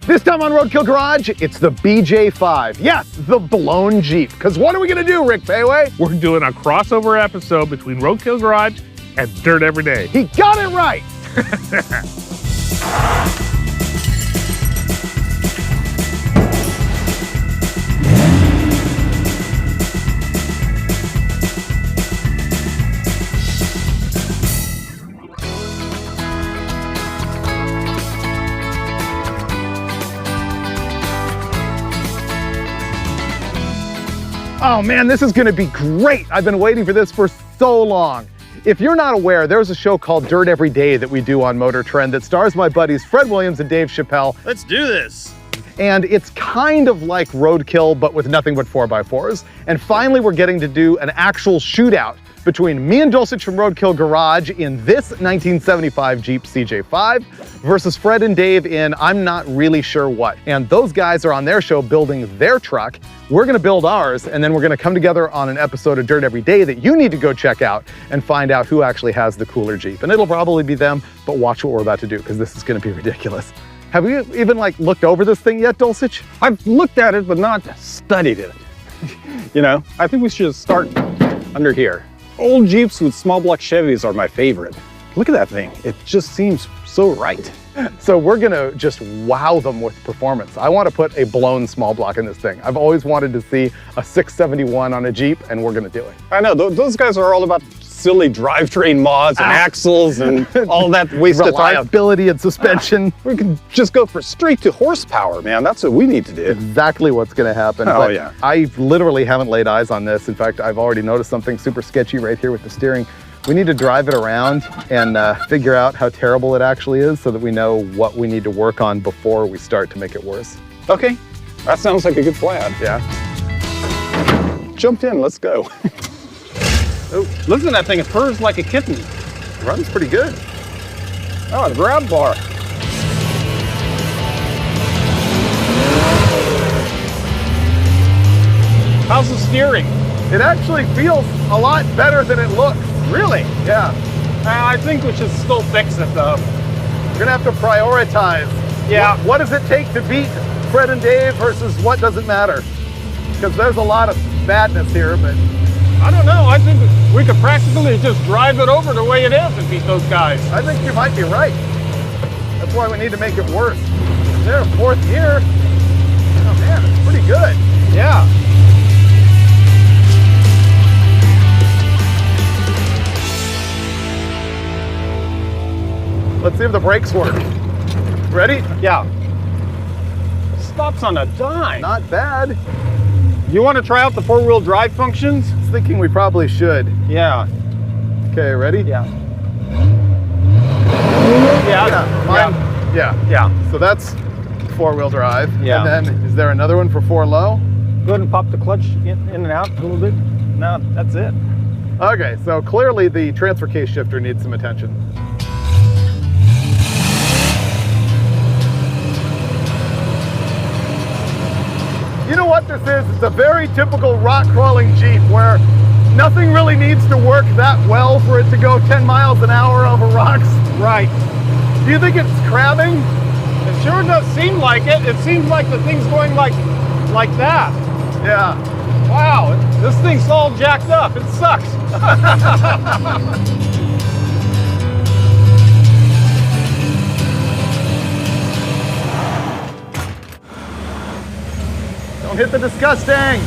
This time on Roadkill Garage, it's the BJ5. Yes, the blown Jeep. Because what are we going to do, Rick Payway? We're doing a crossover episode between Roadkill Garage and Dirt Every Day. He got it right. Oh man, this is gonna be great. I've been waiting for this for so long. If you're not aware, there's a show called Dirt Every Day that we do on MotorTrend that stars my buddies Fred Williams and Dave Chappelle. Let's do this. And it's kind of like Roadkill, but with nothing but 4x4s. And finally, we're getting to do an actual shootout between me and Dulcich from Roadkill Garage in this 1975 Jeep CJ5 versus Fred and Dave in I'm not really sure what. And those guys are on their show building their truck. We're gonna build ours, and then we're gonna come together on an episode of Dirt Every Day that you need to go check out and find out who actually has the cooler Jeep. And it'll probably be them, but watch what we're about to do, because this is gonna be ridiculous. Have you even looked over this thing yet, Dulcich? I've looked at it, but not studied it. You know, I think we should start under here. Old Jeeps with small block Chevys are my favorite. Look at that thing. It just seems so right. So we're gonna just wow them with performance. I wanna put a blown small block in this thing. I've always wanted to see a 671 on a Jeep, and we're gonna do it. I know, those guys are all about silly drivetrain mods and axles and all that waste of time. Reliability and suspension. We can just go for straight to horsepower, man. That's what we need to do. Exactly what's gonna happen. Oh, but yeah. I literally haven't laid eyes on this. In fact, I've already noticed something super sketchy right here with the steering. We need to drive it around and figure out how terrible it actually is so that we know what we need to work on before we start to make it worse. Okay, that sounds like a good plan. Yeah. Jumped in, let's go. Oh, listen to that thing, it purrs like a kitten. Runs pretty good. Oh, a grab bar. How's the steering? It actually feels a lot better than it looks. Really? Yeah. I think we should still fix it though. We're gonna have to prioritize. Yeah. What does it take to beat Fred and Dave versus what doesn't matter? Because there's a lot of badness here, but I don't know. I think we could practically just drive it over the way it is and beat those guys. I think you might be right. That's why we need to make it worse. There, fourth gear. Oh man, it's pretty good. Yeah. Let's see if the brakes work. Ready? Yeah. Stops on a dime. Not bad. You want to try out the four-wheel drive functions? I was thinking we probably should. Yeah. Okay, ready? Yeah. Yeah. So that's four-wheel drive. Yeah. And then, is there another one for four low? Go ahead and pop the clutch in and out a little bit. No, that's it. Okay, so clearly the transfer case shifter needs some attention. You know what this is? It's a very typical rock crawling Jeep where nothing really needs to work that well for it to go 10 miles an hour over rocks. Right. Do you think it's crabbing? It sure does seem like it. It seems like the thing's going like that. Yeah. Wow, this thing's all jacked up. It sucks. Don't hit the disgusting.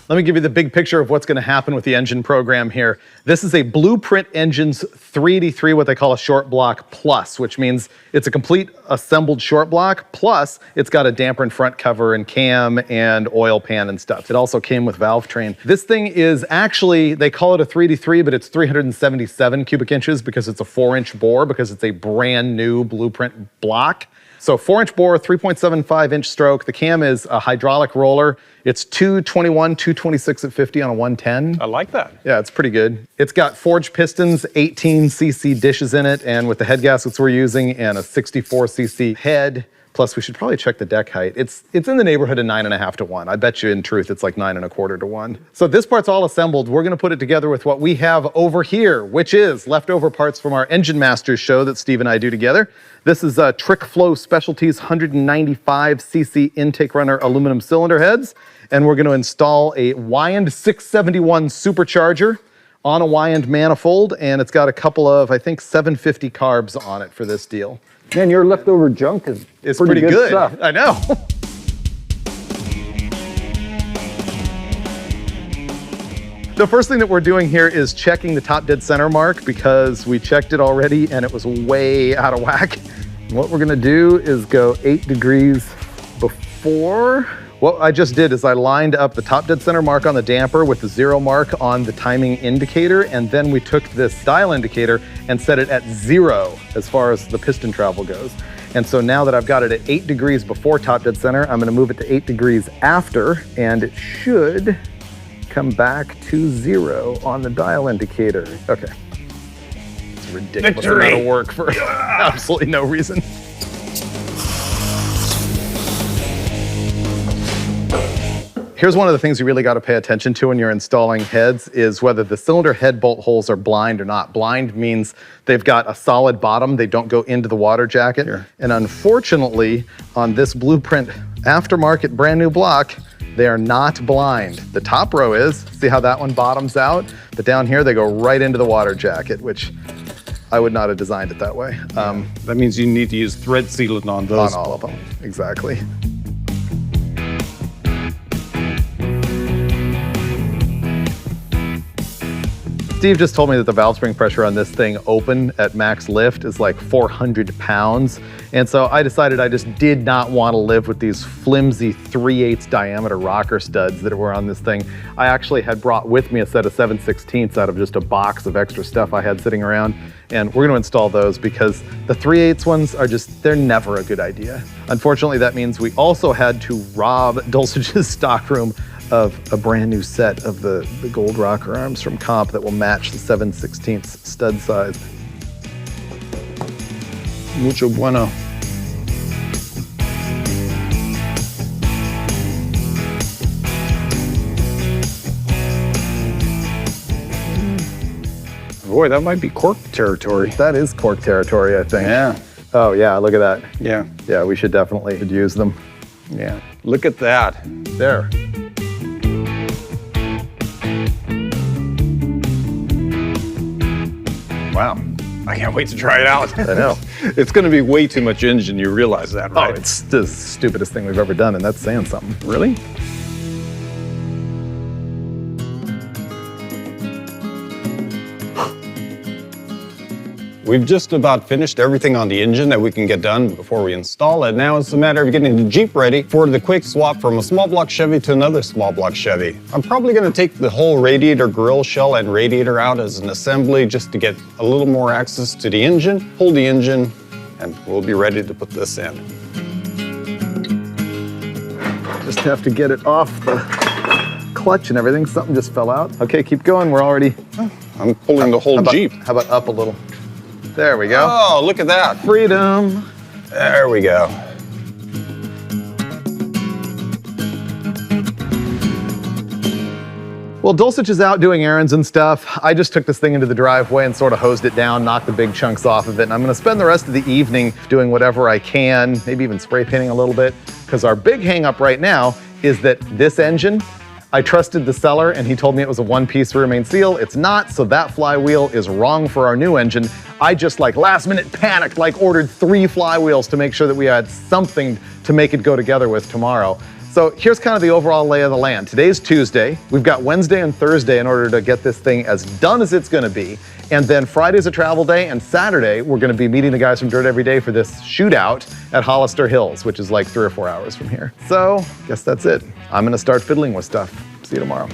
Let me give you the big picture of what's going to happen with the engine program here. This is a Blueprint Engines 383, what they call a short block plus, which means it's a complete assembled short block, plus it's got a damper and front cover and cam and oil pan and stuff. It also came with valve train. This thing is actually, they call it a 383, but it's 377 cubic inches because it's a 4-inch bore, because it's a brand new Blueprint block. So 4-inch bore, 3.75-inch stroke. The cam is a hydraulic roller. It's 221, 226 at 50 on a 110. I like that. Yeah, it's pretty good. It's got forged pistons, 18cc dishes in it, and with the head gaskets we're using and a 64cc head, Plus, we should probably check the deck height. It's in the neighborhood of 9.5 to 1. I bet you in truth it's like 9.25 to 1. So this part's all assembled. We're gonna put it together with what we have over here, which is leftover parts from our Engine Masters show that Steve and I do together. This is Trick Flow Specialties 195cc intake runner aluminum cylinder heads. And we're gonna install a Wyand 671 supercharger on a Wyand manifold, and it's got a couple of, I think, 750 carbs on it for this deal. Man, your leftover junk is It's pretty good. stuff. I know. The first thing that we're doing here is checking the top dead center mark because we checked it already and it was way out of whack. And what we're gonna do is go 8 degrees before. What I just did is I lined up the top dead center mark on the damper with the 0 mark on the timing indicator, and then we took this dial indicator and set it at 0 as far as the piston travel goes. And so now that I've got it at 8 degrees before top dead center, I'm gonna move it to 8 degrees after, and it should come back to 0 on the dial indicator. Okay. It's a ridiculous amount of work for absolutely no reason. Here's one of the things you really got to pay attention to when you're installing heads is whether the cylinder head bolt holes are blind or not. Blind means they've got a solid bottom, they don't go into the water jacket. Sure. And unfortunately, on this Blueprint aftermarket brand new block, they are not blind. The top row is, see how that one bottoms out? But down here, they go right into the water jacket, which I would not have designed it that way. That means you need to use thread sealant on those. On all of them, exactly. Steve just told me that the valve spring pressure on this thing open at max lift is like 400 pounds. And so I decided I just did not want to live with these flimsy 3/8 diameter rocker studs that were on this thing. I actually had brought with me a set of 7/16 out of just a box of extra stuff I had sitting around. And we're gonna install those because the 3/8 ones are just, they're never a good idea. Unfortunately, that means we also had to rob Dulcich's stockroom of a brand new set of the gold rocker arms from Comp that will match the 7/16 stud size. Mucho bueno. Boy, that might be cork territory. That is cork territory, I think. Yeah. Oh yeah, look at that. Yeah. Yeah, we should definitely use them. Yeah. Look at that. There. Wow. I can't wait to try it out. I know. It's going to be way too much engine. You realize that, right? Oh, it's the stupidest thing we've ever done, and that's saying something. Really? We've just about finished everything on the engine that we can get done before we install it. Now it's a matter of getting the Jeep ready for the quick swap from a small block Chevy to another small block Chevy. I'm probably going to take the whole radiator grill shell and radiator out as an assembly just to get a little more access to the engine, pull the engine, and we'll be ready to put this in. Just have to get it off the clutch and everything. Something just fell out. Okay, keep going. We're already... I'm pulling the whole Jeep. How about up a little? There we go. Oh, look at that. Freedom. There we go. Well, Dulcich is out doing errands and stuff. I just took this thing into the driveway and sort of hosed it down, knocked the big chunks off of it, and I'm gonna spend the rest of the evening doing whatever I can, maybe even spray painting a little bit, because our big hang up right now is that this engine, I trusted the seller and he told me it was a one-piece rear main seal. It's not, so that flywheel is wrong for our new engine. I just like last minute panicked, like ordered 3 flywheels to make sure that we had something to make it go together with tomorrow. So here's kind of the overall lay of the land. Today's Tuesday. We've got Wednesday and Thursday in order to get this thing as done as it's gonna be. And then Friday's a travel day, and Saturday we're gonna be meeting the guys from Dirt Every Day for this shootout at Hollister Hills, which is like 3 or 4 hours from here. So, guess that's it. I'm gonna start fiddling with stuff. See you tomorrow.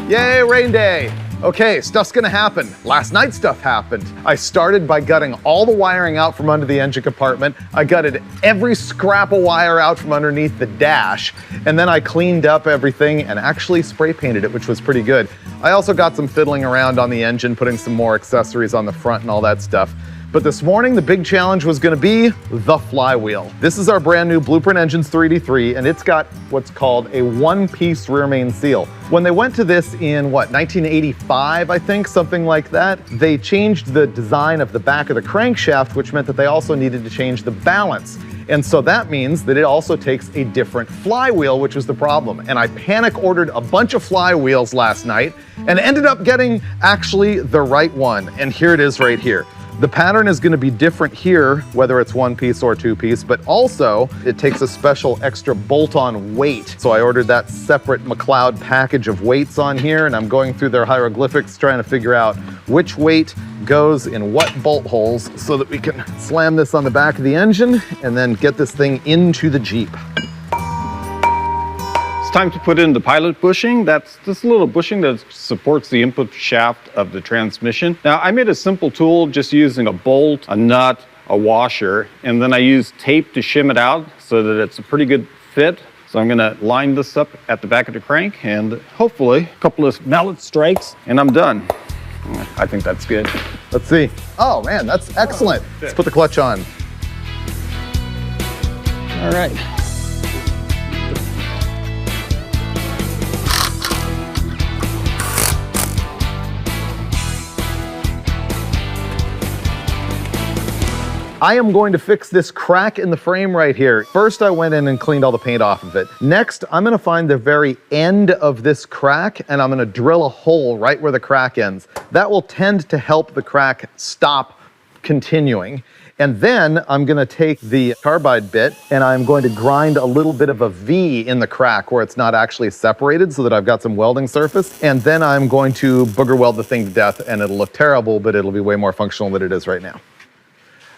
Yay, rain day. Okay, stuff's gonna happen. Last night stuff happened. I started by gutting all the wiring out from under the engine compartment. I gutted every scrap of wire out from underneath the dash, and then I cleaned up everything and actually spray painted it, which was pretty good. I also got some fiddling around on the engine, putting some more accessories on the front and all that stuff. But this morning, the big challenge was gonna be the flywheel. This is our brand new Blueprint Engines 3D3, and it's got what's called a one-piece rear main seal. When they went to this in, 1985, I think, something like that, they changed the design of the back of the crankshaft, which meant that they also needed to change the balance. And so that means that it also takes a different flywheel, which was the problem. And I panic ordered a bunch of flywheels last night and ended up getting actually the right one. And here it is right here. The pattern is going to be different here, whether it's one piece or two piece, but also it takes a special extra bolt-on weight. So I ordered that separate McLeod package of weights on here, and I'm going through their hieroglyphics trying to figure out which weight goes in what bolt holes so that we can slam this on the back of the engine and then get this thing into the Jeep. Time to put in the pilot bushing. That's this little bushing that supports the input shaft of the transmission. Now, I made a simple tool just using a bolt, a nut, a washer, and then I used tape to shim it out so that it's a pretty good fit. So I'm gonna line this up at the back of the crank and hopefully a couple of mallet strikes and I'm done. I think that's good. Let's see. Oh man, that's excellent. Let's put the clutch on. All right. I am going to fix this crack in the frame right here. First, I went in and cleaned all the paint off of it. Next, I'm gonna find the very end of this crack and I'm gonna drill a hole right where the crack ends. That will tend to help the crack stop continuing. And then I'm gonna take the carbide bit and I'm going to grind a little bit of a V in the crack where it's not actually separated so that I've got some welding surface. And then I'm going to booger weld the thing to death and it'll look terrible, but it'll be way more functional than it is right now.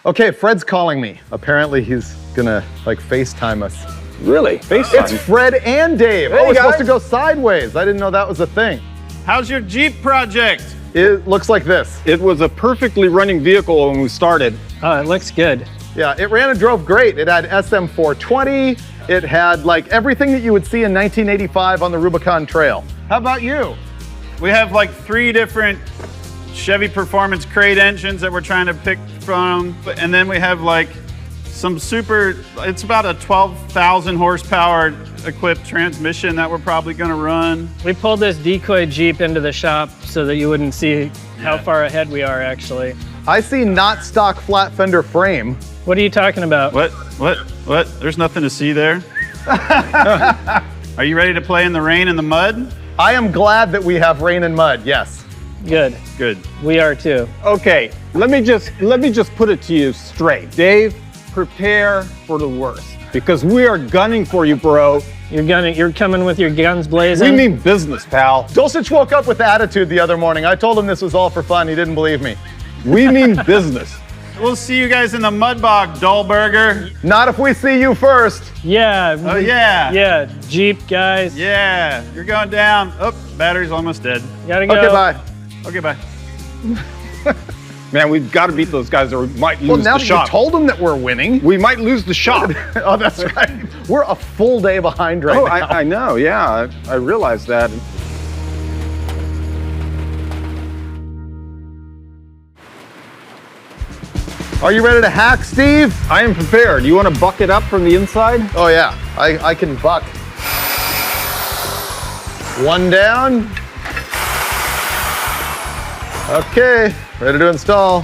Okay, Fred's calling me. Apparently he's gonna FaceTime us. Really? FaceTime? It's Fred and Dave. Hey, oh, it's guys. supposed to go sideways. I didn't know that was a thing. How's your Jeep project? It looks like this. It was a perfectly running vehicle when we started. Oh, it looks good. Yeah, it ran and drove great. It had SM420. It had everything that you would see in 1985 on the Rubicon Trail. How about you? We have 3 different Chevy Performance crate engines that we're trying to pick from. And then we have some it's about a 12,000 horsepower equipped transmission that we're probably gonna run. We pulled this decoy Jeep into the shop so that you wouldn't see how far ahead we are actually. I see not stock flat fender frame. What are you talking about? What? There's nothing to see there. Are you ready to play in the rain and the mud? I am glad that we have rain and mud, yes. Good. Good. We are too. Okay, let me just put it to you straight. Dave, prepare for the worst because we are gunning for you, bro. You're coming with your guns blazing? We mean business, pal. Dulcich woke up with attitude the other morning. I told him this was all for fun. He didn't believe me. We mean business. We'll see you guys in the mud bog, Dullburger. Not if we see you first. Yeah. Oh yeah. Yeah, Jeep guys. Yeah, you're going down. Oh, battery's almost dead. Gotta go. Okay, bye. Okay, bye. Man, we've got to beat those guys or we might lose Well, now the that shop. you told them that we're winning. We might lose the shop. Oh, that's right. We're a full day behind right Oh, now. I know, yeah. I realize that. Are you ready to hack, Steve? I am prepared. You want to buck it up from the inside? Oh yeah, I can buck. One down. Okay, ready to install.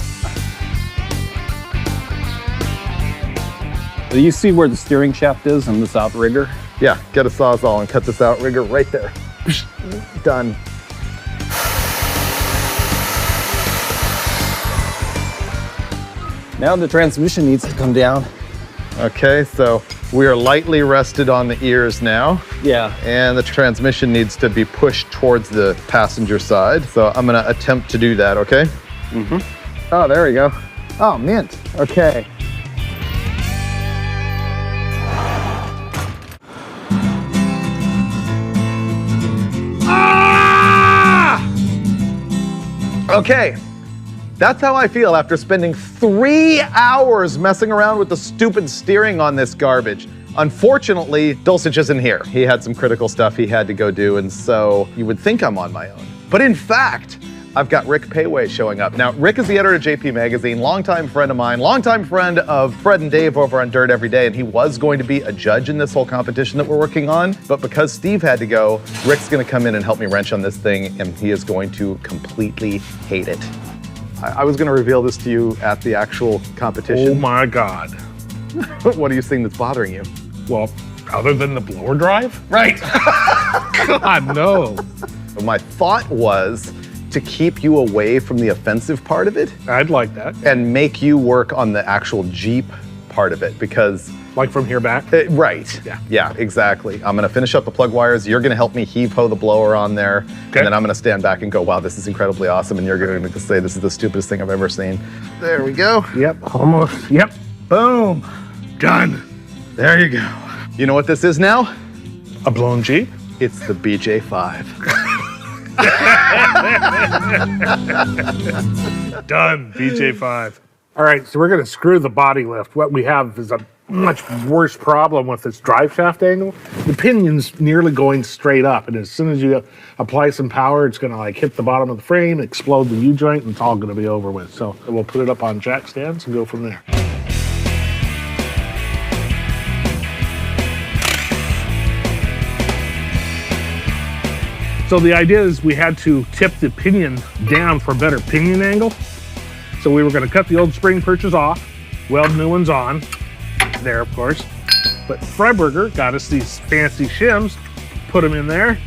Do you see where the steering shaft is on this outrigger? Yeah, get a Sawzall and cut this outrigger right there. Done. Now the transmission needs to come down. Okay, so we are lightly rested on the ears now. Yeah. And the transmission needs to be pushed towards the passenger side. So I'm gonna attempt to do that, okay? Mm-hmm. Oh, there we go. Oh, mint, okay. Okay, that's how I feel after spending 3 hours messing around with the stupid steering on this garbage. Unfortunately, Dulcich isn't here. He had some critical stuff he had to go do, and so you would think I'm on my own. But in fact, I've got Rick Payway showing up. Now, Rick is the editor of JP Magazine, longtime friend of mine, longtime friend of Fred and Dave over on Dirt Every Day, and he was going to be a judge in this whole competition that we're working on. But because Steve had to go, Rick's gonna come in and help me wrench on this thing, and he is going to completely hate it. I was gonna reveal this to you at the actual competition. Oh my God. What are you seeing that's bothering you? Well, other than the blower drive? Right. God, no. My thought was to keep you away from the offensive part of it I'd like that. and make you work on the actual Jeep part of it because... Like from here back? Right. Yeah, exactly. I'm gonna finish up the plug wires. You're gonna help me heave-ho the blower on there. Okay. And then I'm gonna stand back and go, wow, this is incredibly awesome. And you're gonna say, this is the stupidest thing I've ever seen. There we go. Yep, almost. Yep. Boom. Done. There you go. You know what this is now? A blown Jeep? It's the BJ5. Done. BJ5. All right, so we're going to screw the body lift. What we have is a much worse problem with this drive shaft angle. The pinion's nearly going straight up, and as soon as you apply some power, it's going to like hit the bottom of the frame, explode the U-joint, and it's all going to be over with. So we'll put it up on jack stands and go from there. So the idea is we had to tip the pinion down for a better pinion angle. So we were going to cut the old spring perches off, weld new ones on, there of course. But Freiberger got us these fancy shims, put them in there,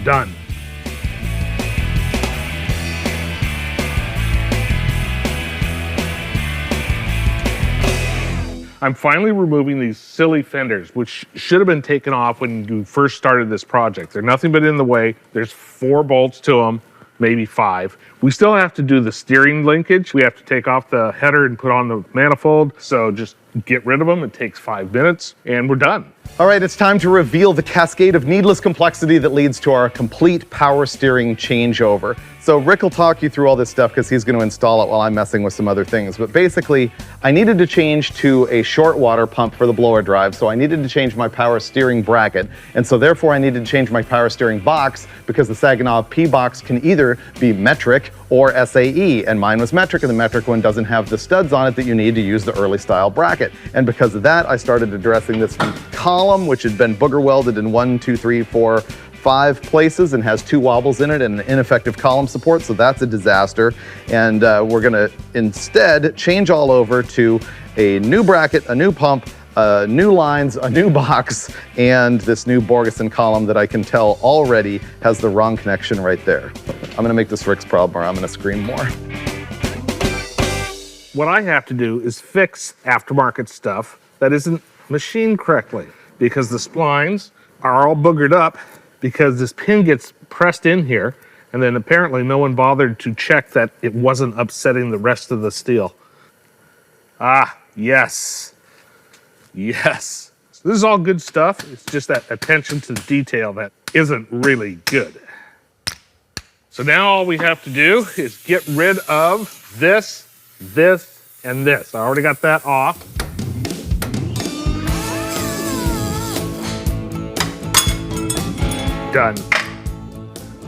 done. I'm finally removing these silly fenders, which should have been taken off when you first started this project. They're nothing but in the way. There's 4 bolts to them, maybe 5. We still have to do the steering linkage. We have to take off the header and put on the manifold. So just get rid of them. It takes 5 minutes and we're done. All right, it's time to reveal the cascade of needless complexity that leads to our complete power steering changeover. So Rick will talk you through all this stuff because he's going to install it while I'm messing with some other things. But basically, I needed to change to a short water pump for the blower drive. So I needed to change my power steering bracket. And so therefore I needed to change my power steering box because the Saginaw P box can either be metric or SAE. And mine was metric, and the metric one doesn't have the studs on it that you need to use the early style bracket. And because of that, I started addressing this column, which had been booger welded in 1, 2, 3, 4, 5 places and has 2 wobbles in it and an ineffective column support, so that's a disaster. And we're gonna instead change all over to a new bracket, a new pump, new lines, a new box, and this new Borgeson column that I can tell already has the wrong connection right there. I'm gonna make this Rick's problem or I'm gonna scream more. What I have to do is fix aftermarket stuff that isn't machined correctly because the splines are all boogered up because this pin gets pressed in here, and then apparently no one bothered to check that it wasn't upsetting the rest of the steel. Ah, yes. Yes. So this is all good stuff. It's just that attention to detail that isn't really good. So now all we have to do is get rid of this, this, and this. I already got that off. Done.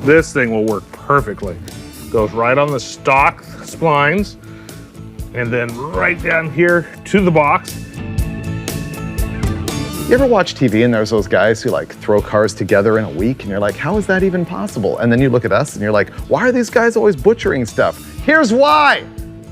This thing will work perfectly. Goes right on the stock splines and then right down here to the box. You ever watch TV and there's those guys who like throw cars together in a week and you're like, how is that even possible? And then you look at us and you're like, why are these guys always butchering stuff? Here's why.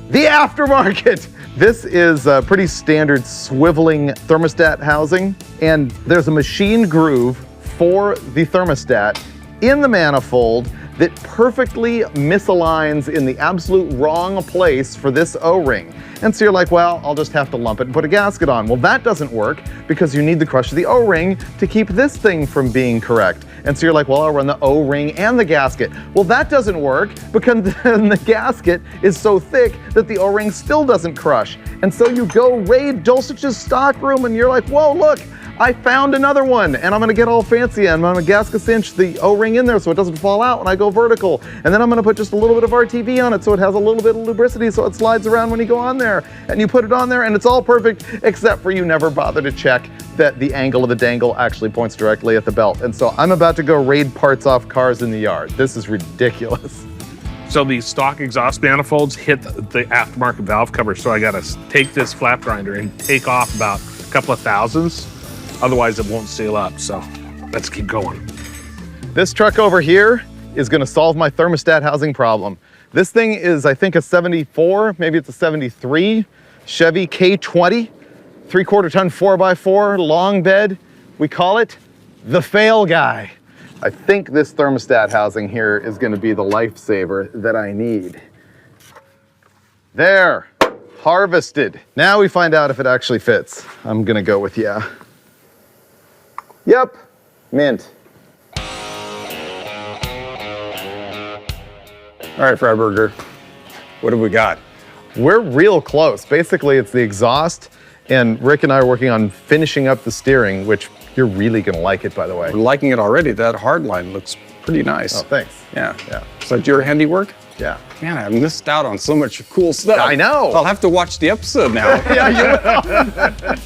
The aftermarket. This is a pretty standard swiveling thermostat housing, and there's a machine groove for the thermostat in the manifold that perfectly misaligns in the absolute wrong place for this O-ring. And so you're like, well, I'll just have to lump it and put a gasket on. Well, that doesn't work because you need the crush of the O-ring to keep this thing from being correct. And so you're like, well, I'll run the O-ring and the gasket. Well, that doesn't work because then the gasket is so thick that the O-ring still doesn't crush. And so you go raid Dulcich's stock room and you're like, whoa, look, I found another one, and I'm gonna get all fancy, and I'm gonna gasket cinch the O-ring in there so it doesn't fall out when I go vertical. And then I'm gonna put just a little bit of RTV on it so it has a little bit of lubricity so it slides around when you go on there. And you put it on there and it's all perfect, except for you never bother to check that the angle of the dangle actually points directly at the belt. And so I'm about to go raid parts off cars in the yard. This is ridiculous. So these stock exhaust manifolds hit the aftermarket valve cover, so I gotta take this flap grinder and take off about a couple of thousandths. Otherwise, it won't seal up, so let's keep going. This truck over here is gonna solve my thermostat housing problem. This thing is, I think, a 74, maybe it's a 73 Chevy K20, 3/4 ton 4x4, long bed. We call it the fail guy. I think this thermostat housing here is gonna be the lifesaver that I need. There, harvested. Now we find out if it actually fits. I'm gonna go with yeah. Yep, mint. All right, Freiberger, what have we got? We're real close. Basically, it's the exhaust, and Rick and I are working on finishing up the steering, which you're really gonna like it, by the way. We're liking it already. That hard line looks pretty nice. Oh, thanks. Yeah. Yeah. Is that your handiwork? Yeah. Man, I missed out on so much cool stuff. I know. I'll have to watch the episode now. Yeah, you will.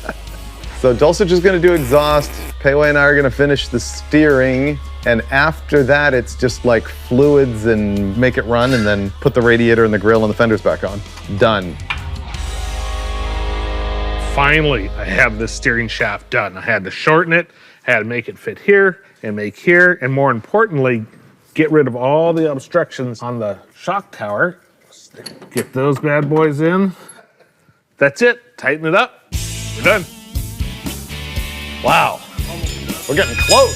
So Dulcich is gonna do exhaust. Payway and I are gonna finish the steering. And after that, it's just like fluids and make it run and then put the radiator and the grill and the fenders back on. Done. Finally, I have this steering shaft done. I had to shorten it, had to make it fit here and make here, and more importantly, get rid of all the obstructions on the shock tower. Get those bad boys in. That's it, tighten it up, we're done. Wow. We're getting close.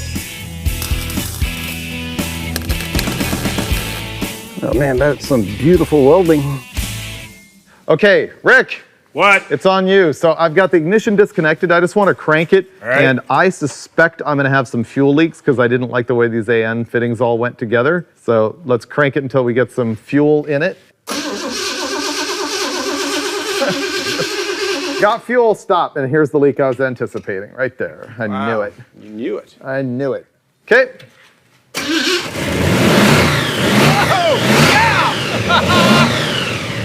Oh man, that's some beautiful welding. Okay, Rick. What? It's on you. So I've got the ignition disconnected. I just want to crank it. All right. And I suspect I'm going to have some fuel leaks because I didn't like the way these AN fittings all went together. So let's crank it until we get some fuel in it. Got fuel, stop. And here's the leak I was anticipating right there. I knew it. You knew it. I knew it. Okay. Oh, yeah!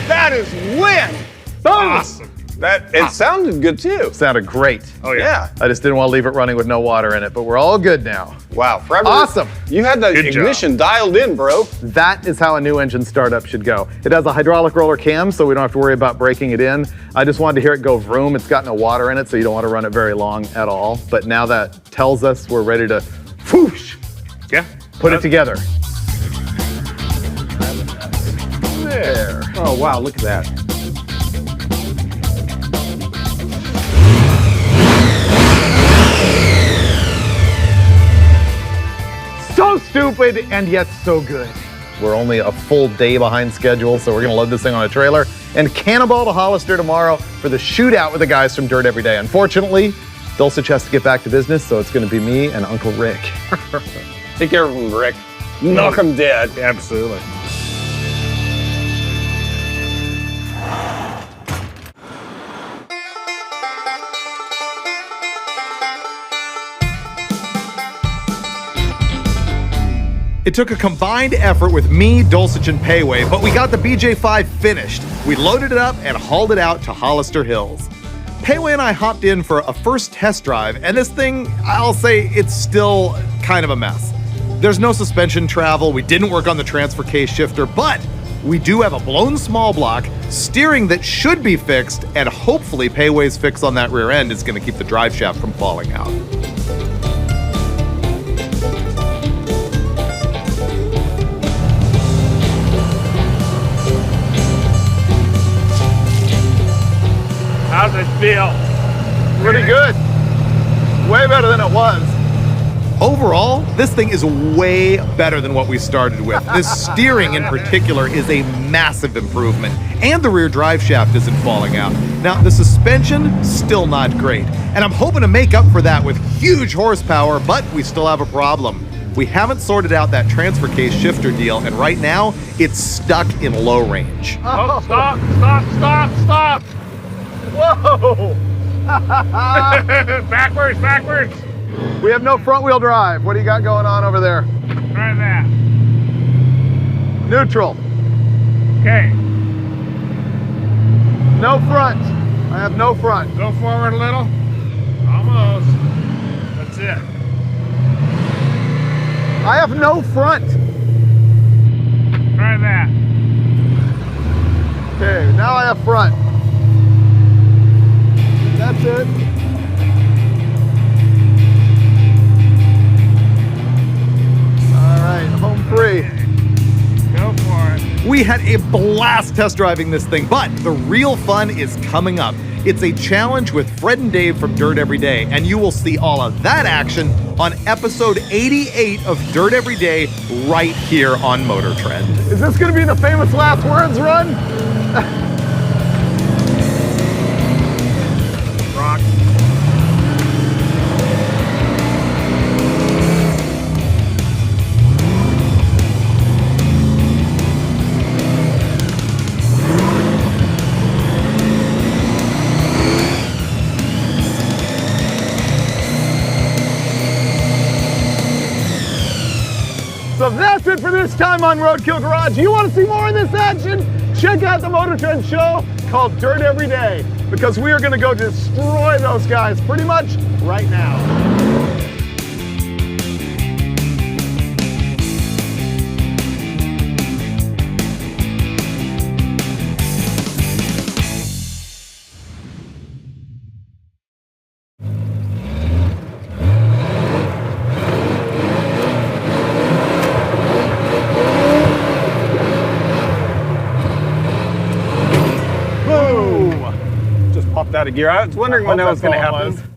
That is win! Awesome. It sounded good too. Sounded great. Oh yeah. I just didn't want to leave it running with no water in it, but we're all good now. Wow, Freiberger, Awesome. You had the Good ignition dialed in, bro. That is how a new engine startup should go. It has a hydraulic roller cam, so we don't have to worry about breaking it in. I just wanted to hear it go vroom. It's got no water in it, so you don't want to run it very long at all. But now that tells us we're ready to whoosh, Yeah. put it together. There. Oh wow, look at that. So stupid and yet so good. We're only a full day behind schedule, so we're gonna load this thing on a trailer and cannonball to Hollister tomorrow for the shootout with the guys from Dirt Every Day. Unfortunately, Dulcich has to get back to business, so it's gonna be me and Uncle Rick. Take care of him, Rick. Knock him dead. Absolutely. It took a combined effort with me, Dulcich, and Payway, but we got the BJ5 finished. We loaded it up and hauled it out to Hollister Hills. Payway and I hopped in for a first test drive, and this thing, I'll say it's still kind of a mess. There's no suspension travel, we didn't work on the transfer case shifter, but we do have a blown small block, steering that should be fixed, and hopefully Payway's fix on that rear end is gonna keep the drive shaft from falling out. How's it feel? Pretty good. Way better than it was. Overall, this thing is way better than what we started with. This steering in particular is a massive improvement, and the rear drive shaft isn't falling out. Now, the suspension, still not great, and I'm hoping to make up for that with huge horsepower, but we still have a problem. We haven't sorted out that transfer case shifter deal, and right now, it's stuck in low range. Oh, stop, stop, stop, stop. Whoa! Backwards, backwards. We have no front wheel drive. What do you got going on over there? Try that. Neutral. Okay, No front. I have no front. go forward a little. Almost. That's it. I have no front. Try that. Okay, now I have front. That's it. All right, home free. Go for it. We had a blast test driving this thing, but the real fun is coming up. It's a challenge with Fred and Dave from Dirt Every Day, and you will see all of that action on episode 88 of Dirt Every Day right here on MotorTrend. Is this going to be the famous last words run? Rock. So that's it for this time on Roadkill Garage. You want to see more of this action? Check out the MotorTrend show called Dirt Every Day, because we are going to go destroy those guys pretty much right now. Just popped out of gear. I was wondering when that was going to happen.